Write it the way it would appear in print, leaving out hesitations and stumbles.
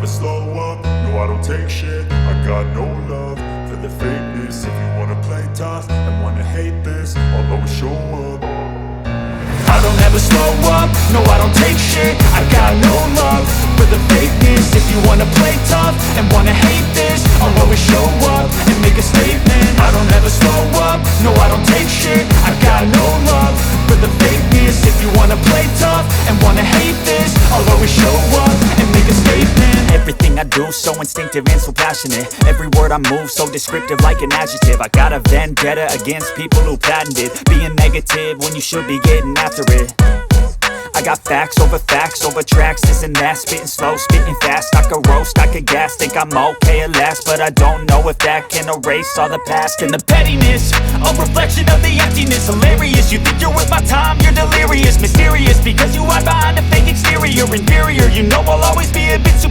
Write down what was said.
slow up, no I don't take shit. I got no love for the fakeness. If you wanna play tough and wanna hate this, I'll always show up. I don't ever slow up, no I don't take shit. I got no love for the fakeness. If you wanna play tough and wanna hate this, I'll always show up and make a statement. I don't ever slow up, no I don't take shit. I got no love for the fakeness. If you wanna play tough and wanna hate this, I'll always show up and make a statement. Everything I do so instinctive and so passionate. Every word I move so descriptive like an adjective. I got a vendetta against people who patented being negative when you should be getting after it. I got facts over tracks, this and that. Spitting slow, spitting fast. I could roast, I could gas. Think I'm okay at last, but I don't know if that can erase all the past. And the pettiness, a reflection of the emptiness. Hilarious, you think you're worth my time, you're delirious. Mysterious, because you hide behind a fake exterior. Inferior, you know I'll always be a bit superior.